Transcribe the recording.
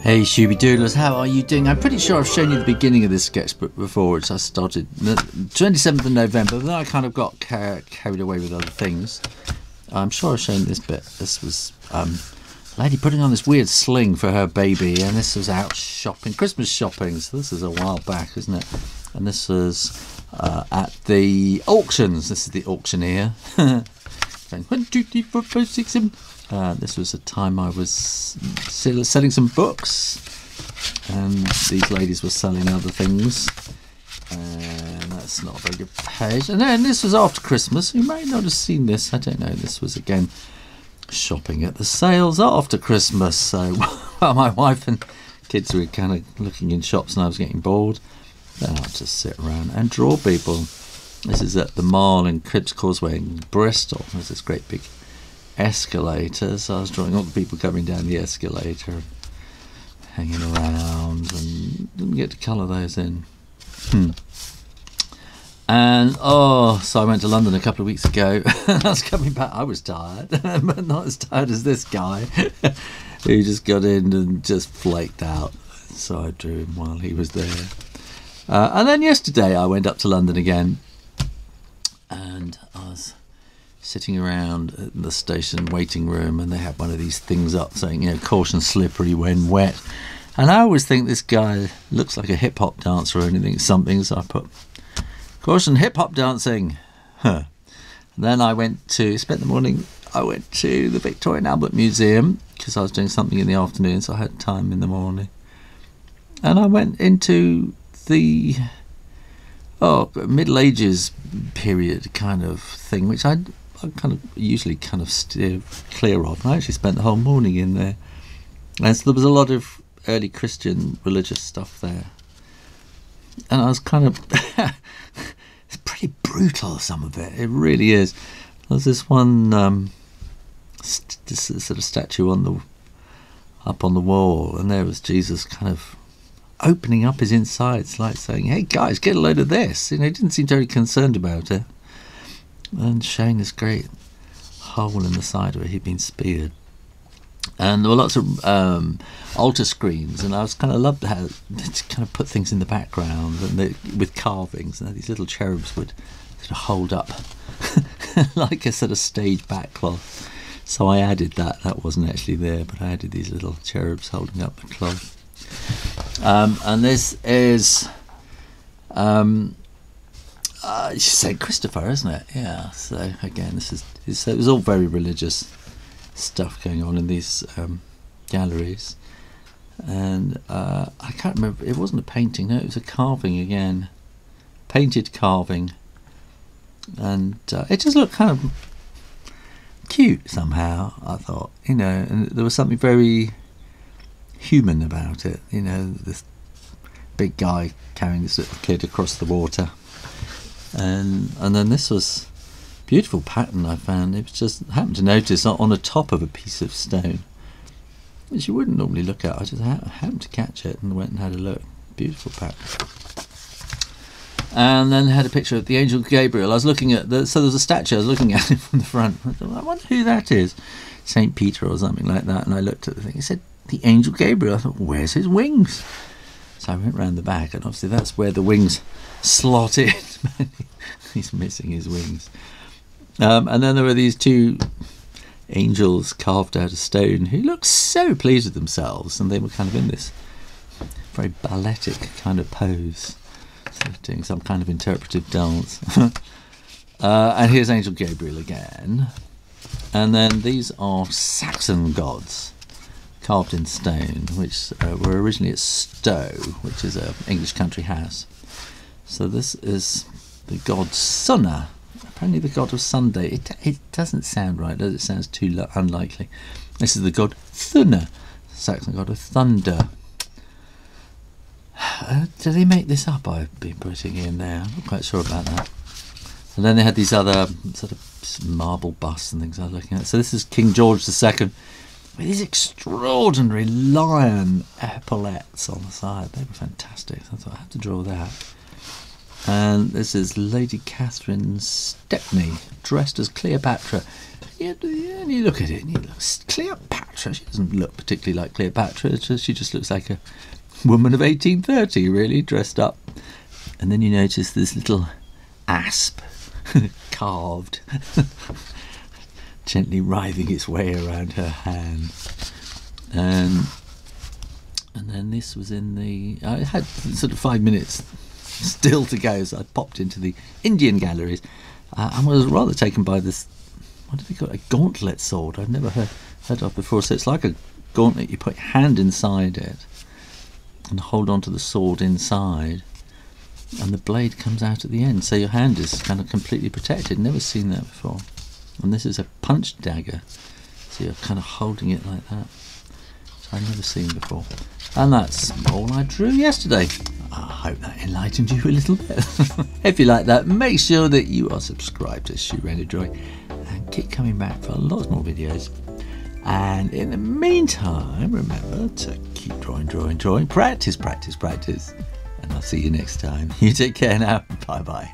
Hey Shooby Doodlers, how are you doing? I'm pretty sure I've shown you the beginning of this sketchbook before, which I started 27th of November, but then I kind of got carried away with other things. I'm sure I've shown this bit. This was a lady putting on this weird sling for her baby, and this was out shopping, Christmas shopping, so this is a while back, isn't it? And this was at the auctions. This is the auctioneer. Going 1, 2, 3, 4, 5, 6, 7. This was a time I was selling some books, and these ladies were selling other things, and that's not a very good page. And then this was after Christmas. You may not have seen this, I don't know. This was again shopping at the sales after Christmas. So well, my wife and kids were kind of looking in shops and I was getting bored. Then I'll just sit around and draw people. This is at the Mall in Cribs Causeway in Bristol. There's this great big escalator, so I was drawing all the people coming down the escalator, hanging around, and didn't get to colour those in. And so I went to London a couple of weeks ago. I was coming back, I was tired, but not as tired as this guy who just got in and just flaked out. So I drew him while he was there. And then yesterday I went up to London again, and I was sitting around at the station waiting room, and they had one of these things up saying, you know, caution slippery when wet. And I always think this guy looks like a hip hop dancer or anything, something, so I put caution hip hop dancing. And then I spent the morning, I went to the Victoria and Albert Museum because I was doing something in the afternoon, so I had time in the morning. And I went into the Middle Ages period kind of thing, which I kind of usually kind of steer clear of. And I actually spent the whole morning in there, and so there was a lot of early Christian religious stuff there, and I was kind of it's pretty brutal, some of it really is. There's this one this sort of statue up on the wall, and there was Jesus kind of opening up his insides, like saying, hey guys, get a load of this. You know, he didn't seem very concerned about it, and showing this great hole in the side where he'd been speared. And there were lots of altar screens, and I was kind of loved how they kind of put things in the background, and with carvings, and these little cherubs would sort of hold up like a sort of stage backcloth. So I added that wasn't actually there, but I added these little cherubs holding up the cloth. And this is St. Christopher, isn't it? Yeah. So again, it was all very religious stuff going on in these galleries, and I can't remember. It wasn't a painting. No, it was a carving again, painted carving, and it just looked kind of cute somehow. I thought, you know, and there was something very human about it. You know, this big guy carrying this little kid across the water. And then this was a beautiful pattern I found. It was just happened to notice on the top of a piece of stone, which you wouldn't normally look at. I just happened to catch it and went and had a look. Beautiful pattern. And then had a picture of the angel Gabriel. I was looking at so there was a statue. I was looking at it from the front. I thought, I wonder who that is. Saint Peter or something like that. And I looked at the thing. It said the angel Gabriel. I thought, where's his wings? So I went round the back, and obviously that's where the wings slot in. He's missing his wings. And then there were these two angels carved out of stone who looked so pleased with themselves, and they were kind of in this very balletic kind of pose, so doing some kind of interpretive dance. And here's Angel Gabriel again. And then these are Saxon gods carved in stone, which were originally at Stowe, which is an English country house. So this is the god Sunna, apparently the god of Sunday. It doesn't sound right, does it? It sounds too unlikely. This is the god Thunna, Saxon god of thunder. Do they make this up? I've been putting in there. I'm not quite sure about that. And then they had these other sort of marble busts and things I was looking at. So this is King George II with these extraordinary lion epaulets on the side. They were fantastic. So I thought I had to draw that. And this is Lady Catherine Stepney, dressed as Cleopatra. And you look at it and you look, Cleopatra, she doesn't look particularly like Cleopatra, she just looks like a woman of 1830, really, dressed up. And then you notice this little asp carved, gently writhing its way around her hand. And then this was in the... I had sort of 5 minutes still to go, so I popped into the Indian galleries and was rather taken by this, what did they call it, a gauntlet sword. I'd never heard of before. So it's like a gauntlet, you put your hand inside it and hold on to the sword inside, and the blade comes out at the end, so your hand is kind of completely protected. Never seen that before. And this is a punch dagger, so you're kind of holding it like that. So I've never seen before. And that's all I drew yesterday. I hope that enlightened you a little bit. If you like that, make sure that you are subscribed to Shoo Rayner Drawing and keep coming back for lots more videos. And in the meantime, remember to keep drawing, practice. And I'll see you next time. You take care now. Bye bye.